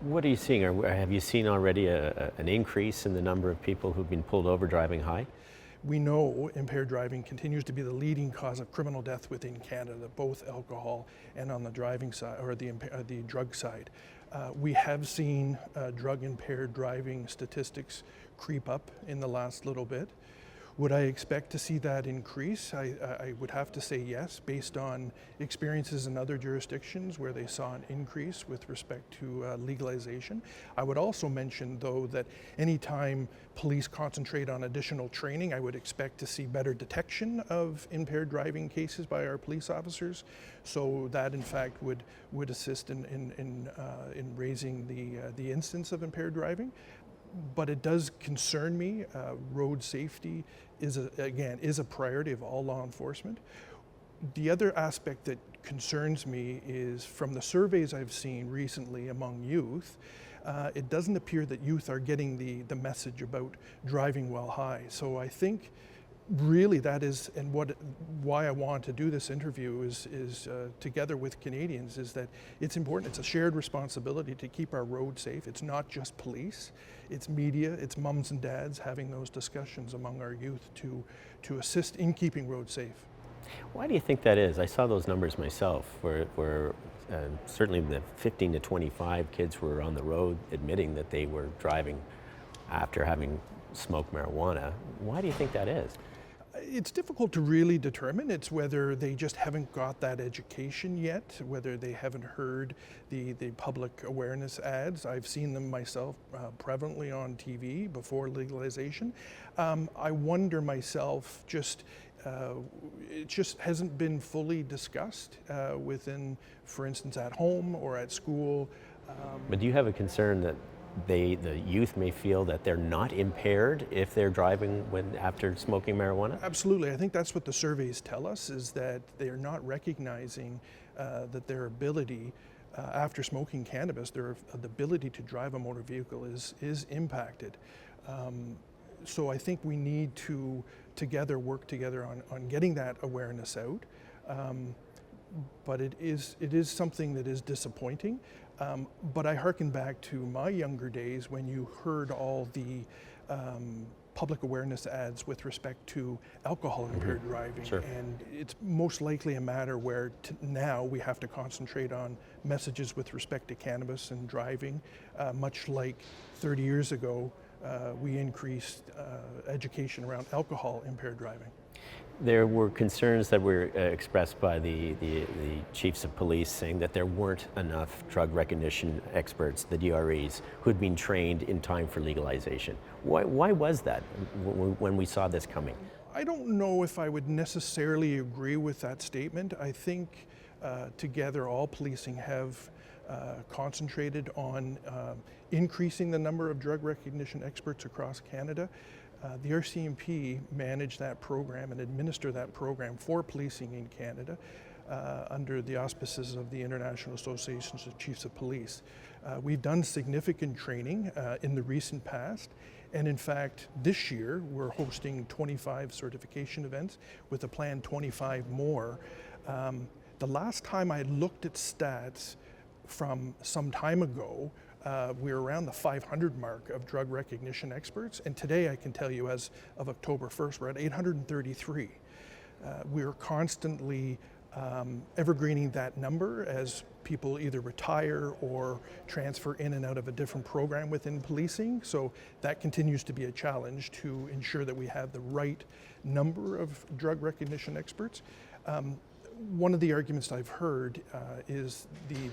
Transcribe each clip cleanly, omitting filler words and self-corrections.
What are you seeing? Or have you seen already an increase in the number of people who've been pulled over driving high? We know impaired driving continues to be the leading cause of criminal death within Canada, both alcohol and on the driving side, or the drug side. We have seen drug impaired driving statistics creep up in the last little bit. Would I expect to see that increase? I would have to say yes, based on experiences in other jurisdictions where they saw an increase with respect to legalization. I would also mention, though, that anytime police concentrate on additional training, I would expect to see better detection of impaired driving cases by our police officers. So that, in fact, would assist in raising the incidence of impaired driving. But it does concern me. Road safety is a priority of all law enforcement. The other aspect that concerns me is from the surveys I've seen recently among youth, it doesn't appear that youth are getting the message about driving while high. So I think really that is, and why I want to do this interview is together with Canadians, is that it's important. It's a shared responsibility to keep our roads safe. It's not just police, it's media, it's mums and dads having those discussions among our youth to assist in keeping roads safe. Why do you think that is? I saw those numbers myself, where certainly the 15 to 25 kids were on the road admitting that they were driving after having smoked marijuana. Why do you think that is? It's difficult to really determine. It's whether they just haven't got that education yet, whether they haven't heard the public awareness ads. I've seen them myself prevalently on TV before legalization. I wonder myself, it just hasn't been fully discussed within, for instance, at home or at school. But do you have a concern that the youth may feel that they're not impaired if they're driving after smoking marijuana? Absolutely. I think that's what the surveys tell us, is that they are not recognizing that their ability after smoking cannabis, the ability to drive a motor vehicle is impacted. So I think we need to work together on getting that awareness out. But it is something that is disappointing. But I hearken back to my younger days when you heard all the public awareness ads with respect to alcohol impaired driving. Sure. And it's most likely a matter where now we have to concentrate on messages with respect to cannabis and driving, much like 30 years ago we increased education around alcohol impaired driving. There were concerns that were expressed by the chiefs of police saying that there weren't enough drug recognition experts, the DREs, who had been trained in time for legalization. Why was that when we saw this coming? I don't know if I would necessarily agree with that statement. I think together all policing have concentrated on increasing the number of drug recognition experts across Canada. The RCMP manage that program and administer that program for policing in Canada under the auspices of the International Associations of Chiefs of Police. We've done significant training in the recent past, and in fact this year we're hosting 25 certification events with a planned 25 more. The last time I looked at stats from some time ago, we were around the 500 mark of drug recognition experts, and today I can tell you, as of October 1st, we're at 833. We're constantly evergreening that number as people either retire or transfer in and out of a different program within policing. So that continues to be a challenge to ensure that we have the right number of drug recognition experts. One of the arguments I've heard is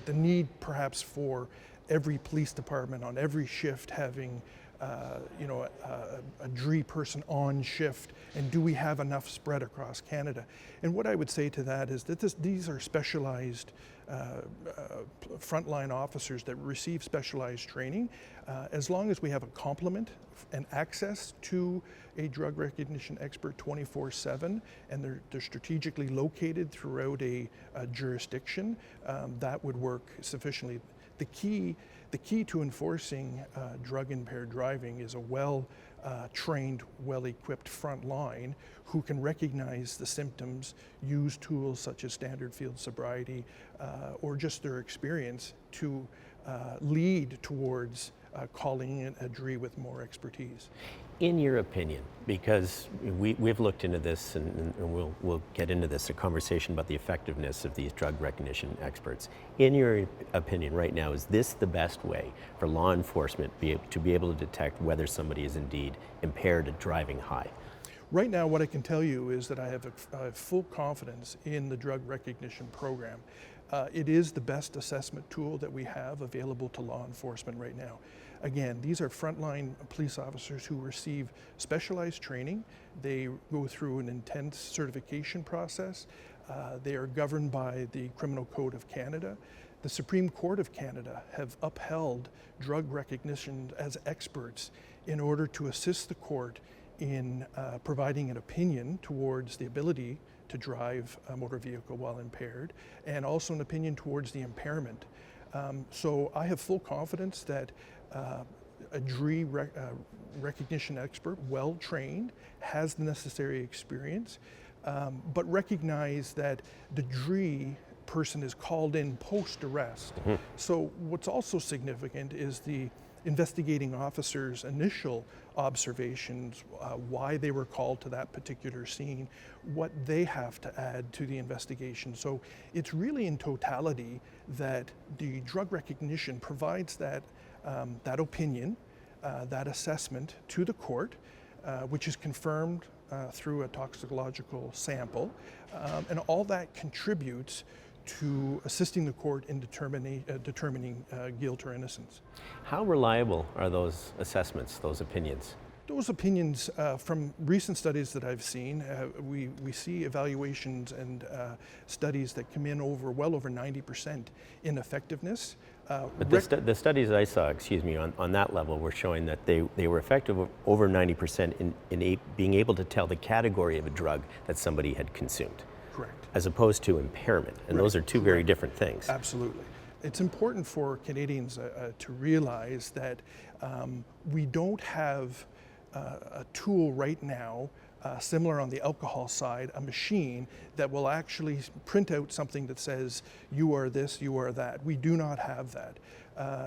the need perhaps for every police department on every shift having a DRE person on shift, and do we have enough spread across Canada? And what I would say to that is that these are specialized frontline officers that receive specialized training. As long as we have a complement and access to a drug recognition expert 24/7, and they're strategically located throughout a jurisdiction, that would work sufficiently. The key to enforcing drug impaired driving is a well-trained, well-equipped front line who can recognize the symptoms, use tools such as standard field sobriety, or just their experience to lead towards calling in a jury with more expertise. In your opinion, because we've looked into this and we'll get into this, a conversation about the effectiveness of these drug recognition experts. In your opinion right now, is this the best way for law enforcement to be able to detect whether somebody is indeed impaired at driving high? Right now, what I can tell you is that I have full confidence in the drug recognition program. It is the best assessment tool that we have available to law enforcement right now. Again, these are frontline police officers who receive specialized training. They go through an intense certification process. They are governed by the Criminal Code of Canada. The Supreme Court of Canada have upheld drug recognition as experts in order to assist the court in providing an opinion towards the ability to drive a motor vehicle while impaired, and also an opinion towards the impairment. So I have full confidence that a jury recognition expert, well trained, has the necessary experience, but recognize that the jury person is called in post-arrest. Mm-hmm. So what's also significant is the investigating officer's initial observations, why they were called to that particular scene, what they have to add to the investigation. So it's really in totality that the drug recognition provides that opinion, that assessment to the court, which is confirmed through a toxicological sample, and all that contributes to assisting the court in determining guilt or innocence. How reliable are those assessments, those opinions? Those opinions, from recent studies that I've seen, we see evaluations and studies that come in well over 90% in effectiveness. But the studies I saw, on that level were showing that they were effective over 90% in being able to tell the category of a drug that somebody had consumed. Correct. As opposed to impairment, and those are two very different things. Absolutely. It's important for Canadians to realize that we don't have a tool right now, similar on the alcohol side, a machine that will actually print out something that says, you are this, you are that. We do not have that.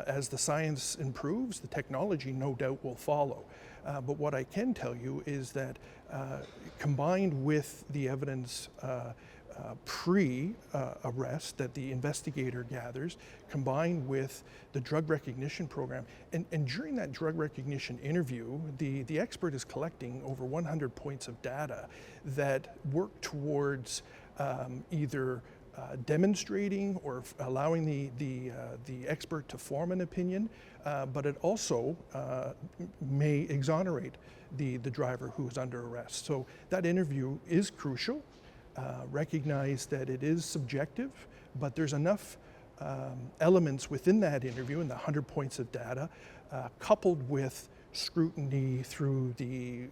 As the science improves, the technology no doubt will follow. But what I can tell you is that combined with the evidence pre-arrest that the investigator gathers, combined with the drug recognition program, and during that drug recognition interview, the expert is collecting over 100 points of data that work towards either demonstrating or allowing the expert to form an opinion, but it also may exonerate the driver who is under arrest. So that interview is crucial. Recognize that it is subjective, but there's enough elements within that interview and the 100 points of data, coupled with scrutiny through the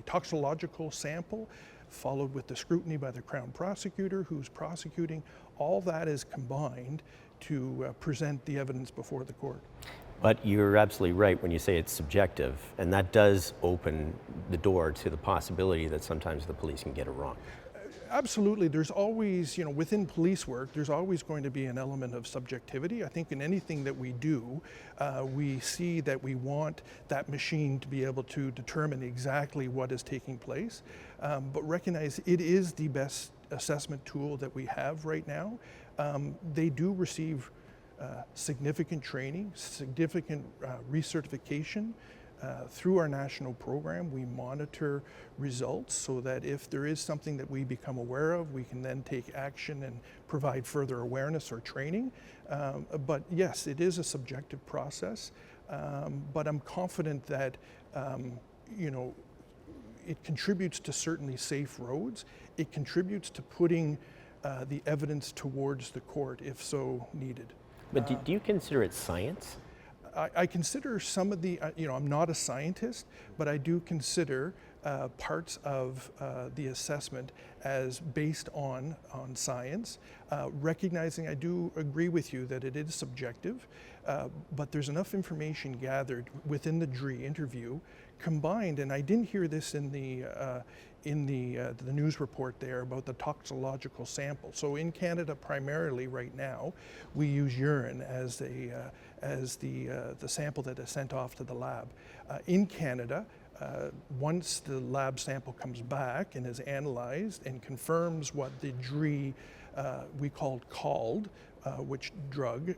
toxicological sample, followed with the scrutiny by the Crown prosecutor who's prosecuting. All that is combined to present the evidence before the court. But you're absolutely right when you say it's subjective, and that does open the door to the possibility that sometimes the police can get it wrong. Absolutely. There's always, within police work, there's always going to be an element of subjectivity. I think in anything that we do, we see that we want that machine to be able to determine exactly what is taking place, but recognize it is the best assessment tool that we have right now. They do receive significant training, significant recertification. Through our national program, we monitor results so that if there is something that we become aware of, we can then take action and provide further awareness or training. But yes, it is a subjective process, but I'm confident that it contributes to certainly safe roads. It contributes to putting the evidence towards the court if so needed. But do you consider it science? I consider some of the, I'm not a scientist, but I do consider parts of the assessment as based on science, recognizing I do agree with you that it is subjective, but there's enough information gathered within the jury interview combined, and I didn't hear this in in the news report there about the toxicological sample. So in Canada, primarily right now, we use urine as the sample that is sent off to the lab. In Canada, once the lab sample comes back and is analyzed and confirms what the DRE we called, which drug,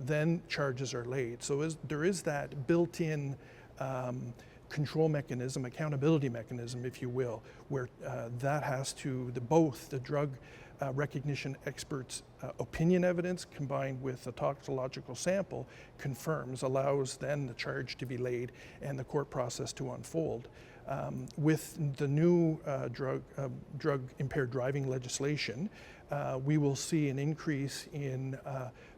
then charges are laid. So there is that built-in control mechanism, accountability mechanism, if you will, where that has to, both the drug recognition experts' opinion evidence combined with the toxicological sample allows then the charge to be laid and the court process to unfold. With the new drug impaired driving legislation, we will see an increase in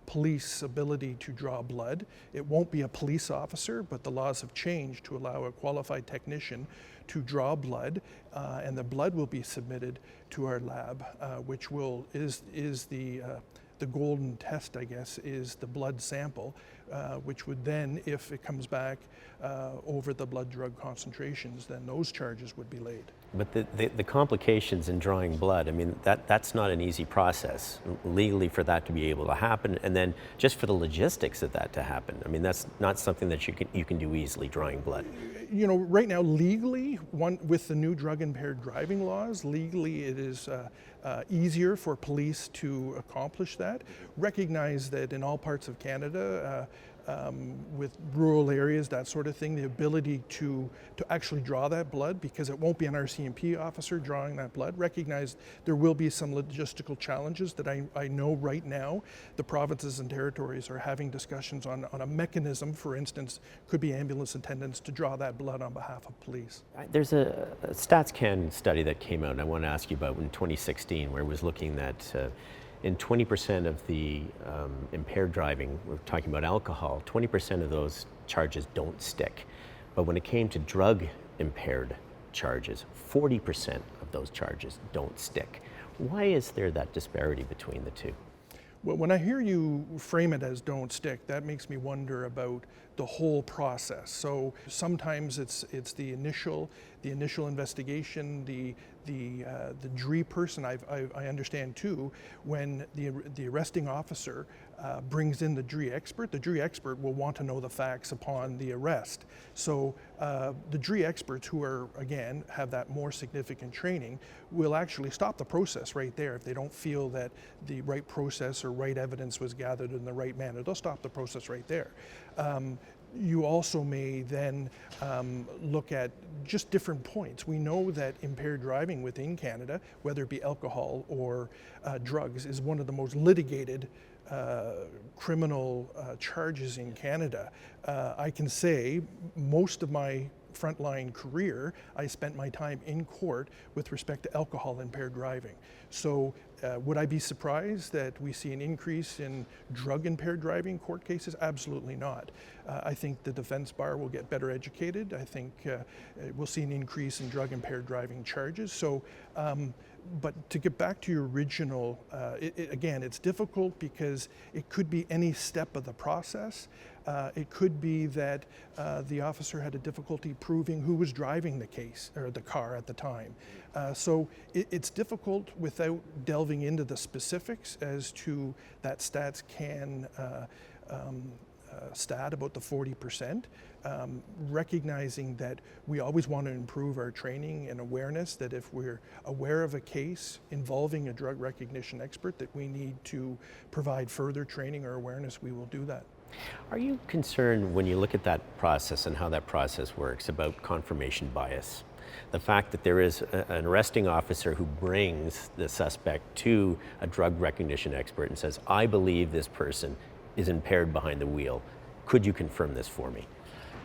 police ability to draw blood. It won't be a police officer, but the laws have changed to allow a qualified technician to draw blood, and the blood will be submitted to our lab, which is the golden test, I guess, is the blood sample, which would then, if it comes back over the blood drug concentrations, then those charges would be laid. But the complications in drawing blood, I mean, that's not an easy process legally for that to be able to happen, and then just for the logistics of that to happen. I mean, that's not something that you can do easily, drawing blood. You know, right now, legally, with the new drug impaired driving laws, legally it is easier for police to accomplish that. Recognize that in all parts of Canada, with rural areas, that sort of thing, the ability to actually draw that blood, because it won't be an RCMP officer drawing that blood. Recognize there will be some logistical challenges that I know right now the provinces and territories are having discussions on a mechanism, for instance, could be ambulance attendants to draw that blood on behalf of police. There's a StatsCan study that came out, and I want to ask you about in 2016, where it was looking at in 20% of the impaired driving, we're talking about alcohol, 20% of those charges don't stick. But when it came to drug impaired charges, 40% of those charges don't stick. Why is there that disparity between the two? Well, when I hear you frame it as don't stick, that makes me wonder about the whole process. So sometimes it's the initial investigation, the DRE person. I understand too, when the arresting officer brings in the DRE expert will want to know the facts upon the arrest. So the DRE experts, who are, again, have that more significant training, will actually stop the process right there if they don't feel that the right process or right evidence was gathered in the right manner. They'll stop the process right there. You also may then look at just different points. We know that impaired driving within Canada, whether it be alcohol or drugs, is one of the most litigated criminal charges in Canada. I can say most of my frontline career, I spent my time in court with respect to alcohol impaired driving. So would I be surprised that we see an increase in drug impaired driving court cases? Absolutely not. I think the defense bar will get better educated. I think we'll see an increase in drug impaired driving charges. So, but to get back to your original, again, it's difficult because it could be any step of the process. It could be that the officer had a difficulty proving who was driving the case or the car at the time. So it's difficult without delving into the specifics as to that StatsCan stat about the 40%, recognizing that we always want to improve our training and awareness, that if we're aware of a case involving a drug recognition expert that we need to provide further training or awareness, we will do that. Are you concerned when you look at that process and how that process works about confirmation bias? The fact that there is an arresting officer who brings the suspect to a drug recognition expert and says, I believe this person is impaired behind the wheel. Could you confirm this for me?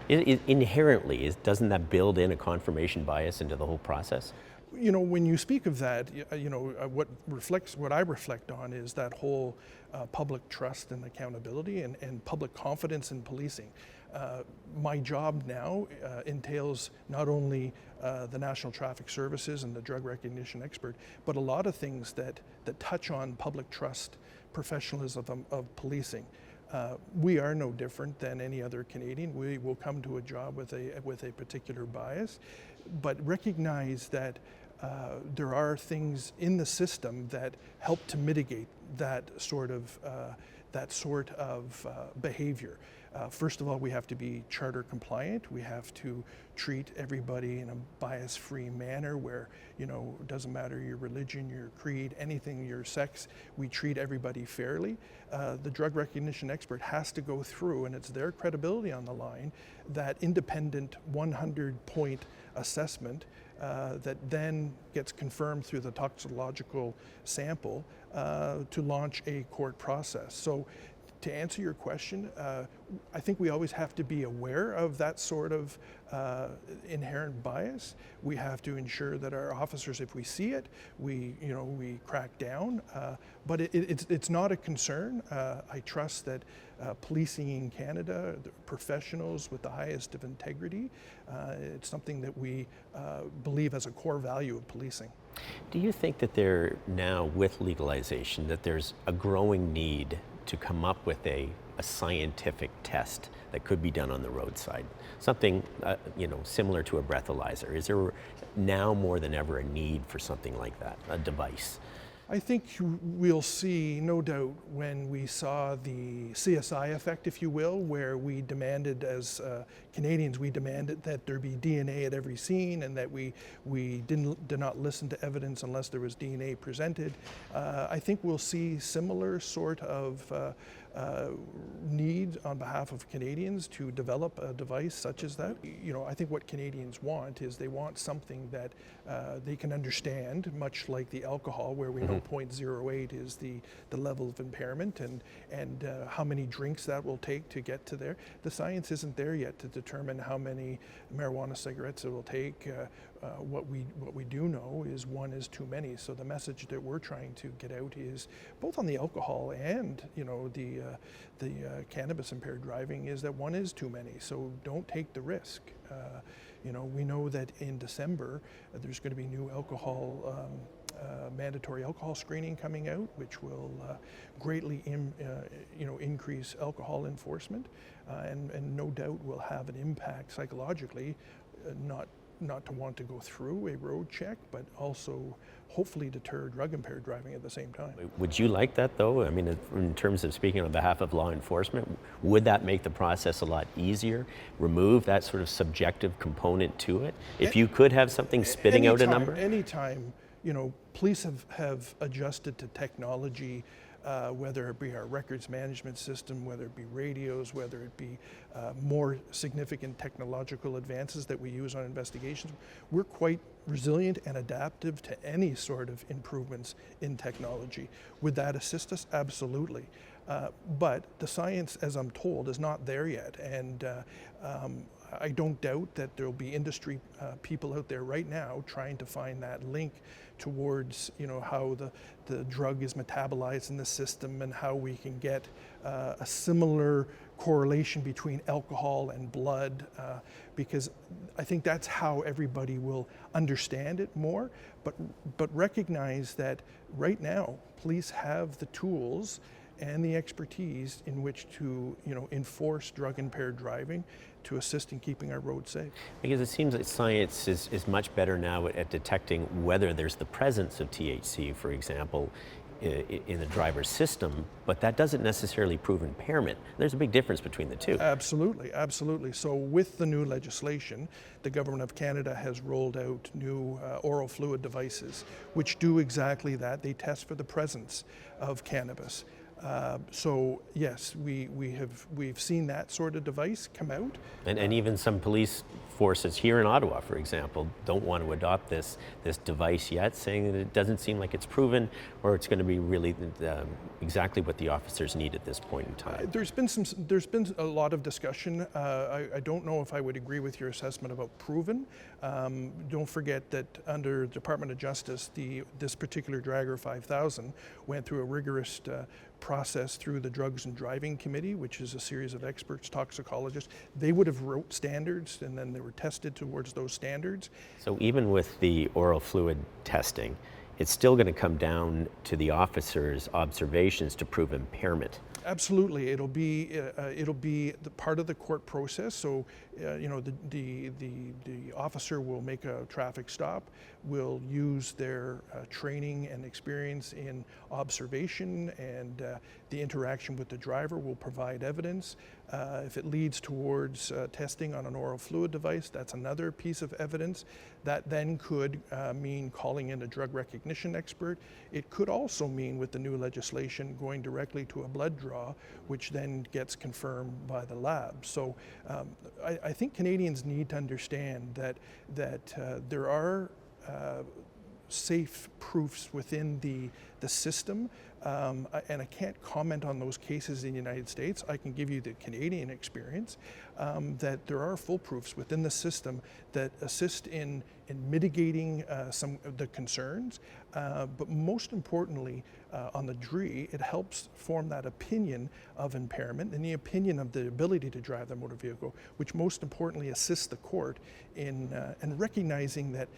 Inherently, doesn't that build in a confirmation bias into the whole process? You know, when you speak of that, what I reflect on is that whole public trust and accountability and public confidence in policing. My job now entails not only the National Traffic Services and the drug recognition expert, but a lot of things that touch on public trust, professionalism of policing. We are no different than any other Canadian. We will come to a job with a particular bias, but recognize that there are things in the system that help to mitigate that sort of behavior. First of all, we have to be charter compliant. We have to treat everybody in a bias-free manner where, it doesn't matter your religion, your creed, anything, your sex, we treat everybody fairly. The drug recognition expert has to go through, and it's their credibility on the line, that independent 100-point assessment that then gets confirmed through the toxicological sample to launch a court process. So to answer your question, I think we always have to be aware of that sort of inherent bias. We have to ensure that our officers, if we see it, we crack down. But it's not a concern. I trust that policing in Canada, the professionals with the highest of integrity, it's something that we believe as a core value of policing. Do you think that there now, with legalization, that there's a growing need to come up with a scientific test that could be done on the roadside, something similar to a breathalyzer? Is there now more than ever a need for something like that, a device? I think we'll see, no doubt, when we saw the CSI effect, if you will, where we demanded, as Canadians, we demanded that there be DNA at every scene, and that we did not listen to evidence unless there was DNA presented. I think we'll see similar sort of need on behalf of Canadians to develop a device such as that. I think what Canadians want is they want something that they can understand, much like the alcohol, where we know 0.08 is the level of impairment, and how many drinks that will take to get to there. The science isn't there yet to determine how many marijuana cigarettes it will take. What we do know is one is too many. So the message that we're trying to get out is, both on the alcohol and the cannabis impaired driving, is that one is too many. So don't take the risk. We know that in December there's going to be new alcohol. Mandatory alcohol screening coming out, which will greatly increase alcohol enforcement, and no doubt will have an impact psychologically, not to want to go through a road check, but also hopefully deter drug impaired driving at the same time. Would you like that, though? I mean, in terms of speaking on behalf of law enforcement, would that make the process a lot easier? Remove that sort of subjective component to it? If you could have something spitting out a number? Anytime, police have adjusted to technology, whether it be our records management system, whether it be radios, whether it be more significant technological advances that we use on investigations. We're quite resilient and adaptive to any sort of improvements in technology. Would that assist us? Absolutely. But the science, as I'm told, is not there yet. And I don't doubt that there'll be industry people out there right now trying to find that link towards how the drug is metabolized in the system, and how we can get a similar correlation between alcohol and blood, because I think that's how everybody will understand it more, but recognize that right now police have the tools and the expertise in which to enforce drug impaired driving, to assist in keeping our roads safe. Because it seems that science is much better now at detecting whether there's the presence of THC, for example, in the driver's system, but that doesn't necessarily prove impairment. There's a big difference between the two. Absolutely, absolutely. So with the new legislation, the Government of Canada has rolled out new oral fluid devices, which do exactly that. They test for the presence of cannabis. So yes, we've seen that sort of device come out. And even some police forces here in Ottawa, for example, don't want to adopt this device yet, saying that it doesn't seem like it's proven, or it's going to be really exactly what the officers need at this point in time. There's been a lot of discussion. I don't know if I would agree with your assessment about proven. Don't forget that under Department of Justice, this particular Dragger 5000 went through a rigorous process through the Drugs and Driving Committee, which is a series of experts, toxicologists. They would have wrote standards, and then they were tested towards those standards. So even with the oral fluid testing, it's still going to come down to the officer's observations to prove impairment Absolutely, it'll be the part of the court process. So, the officer will make a traffic stop, will use their training and experience in observation, and the interaction with the driver will provide evidence. If it leads towards testing on an oral fluid device, that's another piece of evidence. That then could mean calling in a drug recognition expert. It could also mean, with the new legislation, going directly to a blood draw, which then gets confirmed by the lab. So I think Canadians need to understand that there are safe proofs within the system, and I can't comment on those cases in the United States. I can give you the Canadian experience, that there are full proofs within the system that assist in mitigating some of the concerns, but most importantly, on the jury, it helps form that opinion of impairment and the opinion of the ability to drive the motor vehicle, which most importantly assists the court in recognizing that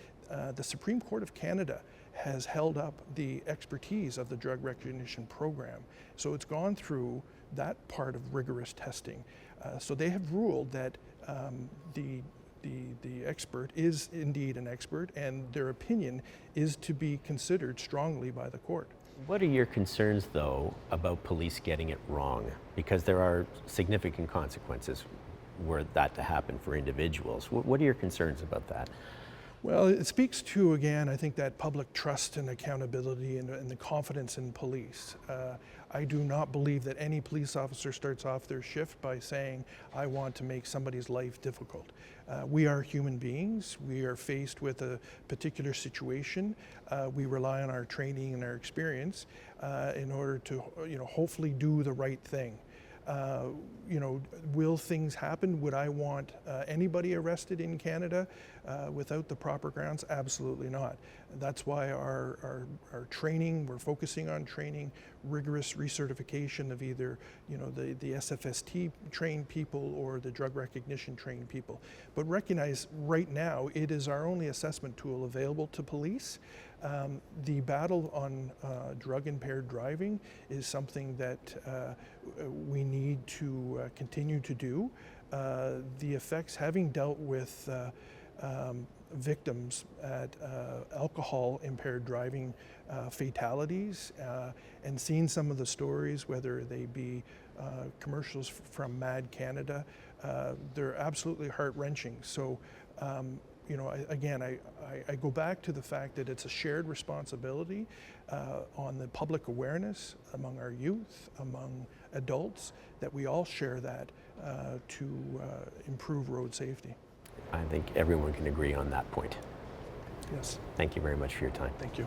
the Supreme Court of Canada has held up the expertise of the drug recognition program. So it's gone through that part of rigorous testing. So they have ruled that the expert is indeed an expert, and their opinion is to be considered strongly by the court. What are your concerns, though, about police getting it wrong? Because there are significant consequences were that to happen for individuals. What are your concerns about that? Well, it speaks to, again, I think that public trust and accountability and the confidence in police. I do not believe that any police officer starts off their shift by saying, I want to make somebody's life difficult. We are human beings. We are faced with a particular situation. We rely on our training and our experience in order to, hopefully do the right thing. Will things happen? Would I want anybody arrested in Canada without the proper grounds? Absolutely not. That's why our training, we're focusing on training, rigorous recertification of either the SFST trained people or the drug recognition trained people. But recognize right now it is our only assessment tool available to police. The battle on drug impaired driving is something that we need to continue to do. The effects, having dealt with victims at alcohol impaired driving fatalities and seen some of the stories, whether they be commercials from Mad Canada, they're absolutely heart-wrenching. So I go back to the fact that it's a shared responsibility on the public awareness among our youth, among adults, that we all share that to improve road safety. I think everyone can agree on that point. Yes. Thank you very much for your time. Thank you.